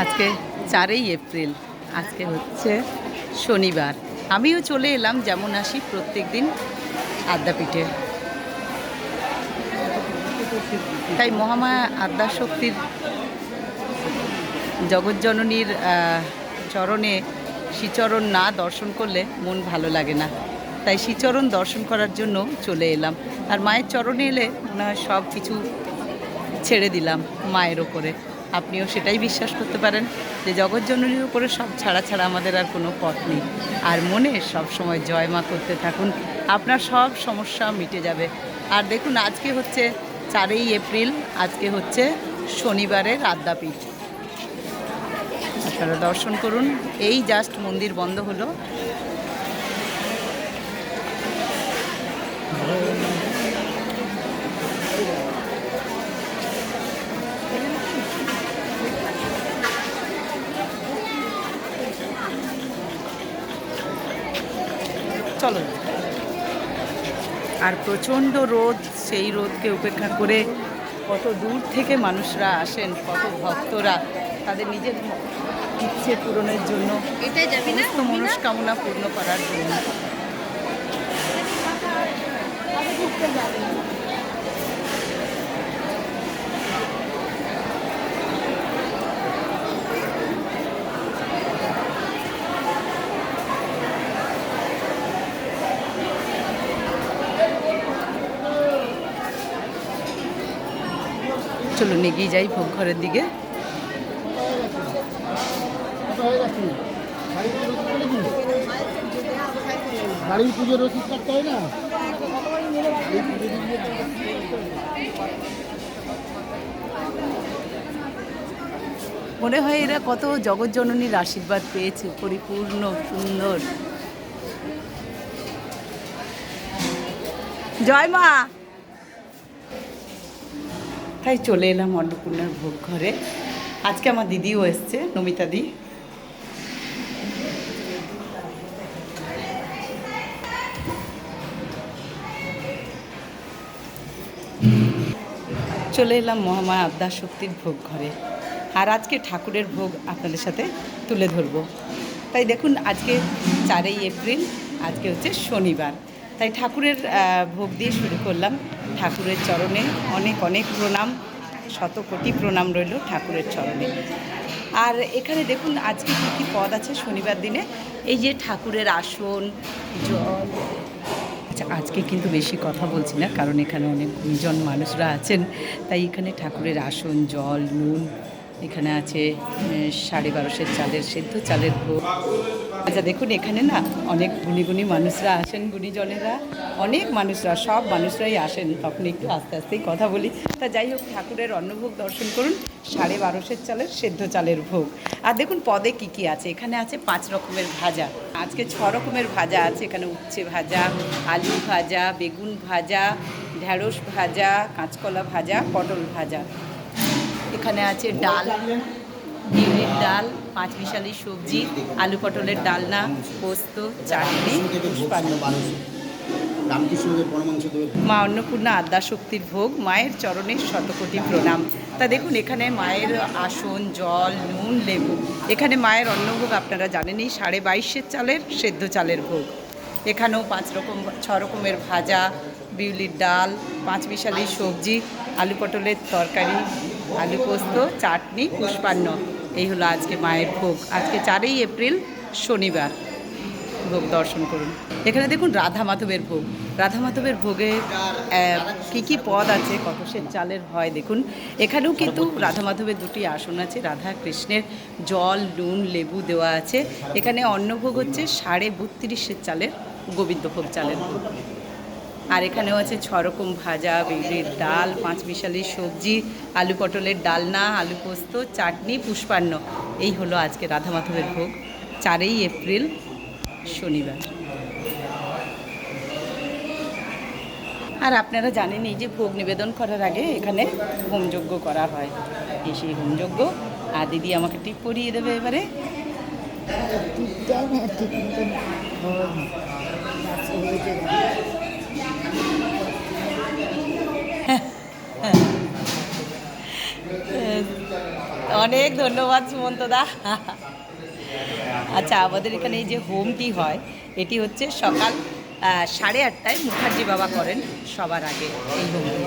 আজকে 4ই এপ্রিল, আজকে হচ্ছে শনিবার। আমিও চলে এলাম যেমন আসি প্রত্যেক দিন আদ্যাপীঠে। তাই মহামায়া আদ্যাশক্তির জগজ্জননীর চরণে শ্রীচরণ না দর্শন করলে মন ভালো লাগে না। তাই শ্রীচরণ দর্শন করার জন্য চলে এলাম। আর মায়ের চরণে এলে মনে হয় সব কিছু ছেড়ে দিলাম মায়ের ওপরে। আপনিও সেটাই বিশ্বাস করতে পারেন যে জগজ্জননীর উপরে সব ছাড়া ছাড়া আমাদের আর কোনো পথ নেই। আর মনে সব সময় জয় মা করতে থাকুন, আপনার সব সমস্যা মিটে যাবে। আর দেখুন আজকে হচ্ছে 4ই এপ্রিল, আজকে হচ্ছে শনিবারের আদ্যাপীঠ। আপনারা দর্শন করুন। এই জাস্ট মন্দির বন্ধ হলো। চলো। আর প্রচণ্ড রোদ, সেই রোদকে উপেক্ষা করে কত দূর থেকে মানুষরা আসেন, কত ভক্তরা তাদের নিজের ইচ্ছে পূরণের জন্য, সমস্ত মনস্কামনা পূর্ণ করার জন্য। চলুন এগিয়ে যাই ভোগ ঘরের দিকে। বাড়ির পুজোর রসিদ কাটতে হয় না? মনে হয় এরা কত জগজ্জননীর আশীর্বাদ পেয়েছে, পরিপূর্ণ সুন্দর। জয় মা। তাই চলে এলাম অন্নপূর্ণার ভোগ ঘরে। আজকে আমার দিদিও এসছে, নমিতা দি। চলে এলাম মহামায়া আদ্যাশক্তির ভোগ ঘরে। আর আজকে ঠাকুরের ভোগ আপনাদের সাথে তুলে ধরব। তাই দেখুন আজকে 4ই এপ্রিল, আজকে হচ্ছে শনিবার। তাই ঠাকুরের ভোগ দিয়ে শুরু করলাম। ঠাকুরের চরণে অনেক অনেক প্রণাম, শত কোটি প্রণাম রইল ঠাকুরের চরণে। আর এখানে দেখুন আজকে কী কী পদ আছে শনিবার দিনে। এই যে ঠাকুরের আসন, জল। আচ্ছা, আজকে কিন্তু বেশি কথা বলছি না, কারণ এখানে অনেক গুণীজন মানুষরা আছেন। তাই এখানে ঠাকুরের আসন, জল, নুন, এখানে আছে 12.5 চালের সেদ্ধ চালের ভোগ। আচ্ছা দেখুন এখানে না অনেক গুণী মানুষরা আসেন, গুণীজনেরা, অনেক মানুষরা, সব মানুষরাই আসেন। তখন একটু আস্তে আস্তেই কথা বলি। তা যাই হোক, ঠাকুরের অন্নভোগ দর্শন করুন। 12.5 চালের সেদ্ধ চালের ভোগ। আর দেখুন পদে কি কি আছে। এখানে আছে 5 রকমের ভাজা। আজকে 6 রকমের ভাজা আছে। এখানে উচ্ছে ভাজা, আলু ভাজা, বেগুন ভাজা, ঢেঁড়স ভাজা, কাঁচকলা ভাজা, পটল ভাজা। এখানে আছে ডাল, বিউলির ডাল, 5 মিশালি সবজি, আলু পটলের ডালনা, পোস্ত, চাটনি, পুষ্পান্ন। মা অন্নপূর্ণা আদ্যাশক্তির ভোগ, মায়ের চরণে শতকোটি প্রণাম। তা দেখুন এখানে মায়ের আসন, জল, নুন, লেবু। এখানে মায়ের অন্নভোগ আপনারা জানেনই, 22.5 চালের সেদ্ধ চালের ভোগ। এখানেও 6 রকমের ভাজা, বিউলির ডাল, 5 মিশালি সবজি, আলু পটলের তরকারি, আলু পোস্ত, চাটনি, পুষ্পান্ন। এই হলো আজকে মায়ের ভোগ। আজকে 4ই এপ্রিল শনিবার। ভোগ দর্শন করুন। এখানে দেখুন রাধা মাধবের ভোগ। রাধা মাধবের ভোগে কী কী পদ আছে, কত সের চালের হয় দেখুন। এখানেও কিন্তু রাধা মাধবের 2টি আসন আছে। রাধা কৃষ্ণের জল, নুন, লেবু দেওয়া আছে। এখানে অন্নভোগ হচ্ছে 32.5 চালের গোবিন্দভোগ চালের ভোগ। আর এখানেও আছে 6 রকম ভাজা, বিউলির ডাল, 5 মিশালি সবজি, আলু পটলের ডালনা, আলু পোস্ত, চাটনি, পুষ্পান্ন। এই হলো আজকে রাধা মাধবের ভোগ, 4ই এপ্রিল শনিবার। আর আপনারা জানেন এই যে ভোগ নিবেদন করার আগে এখানে হোমযজ্ঞ করা হয়। এই সেই হোমযজ্ঞ। আর দিদি আমাকে টিপ পরিয়ে দেবে এবারে। অনেক ধন্যবাদ সুমন্তদা। আচ্ছা, আমাদের এখানে এই যে হোমটি হয় এটি হচ্ছে সকাল 8:30টায় মুখার্জি বাবা করেন সবার আগে এই হোমটি।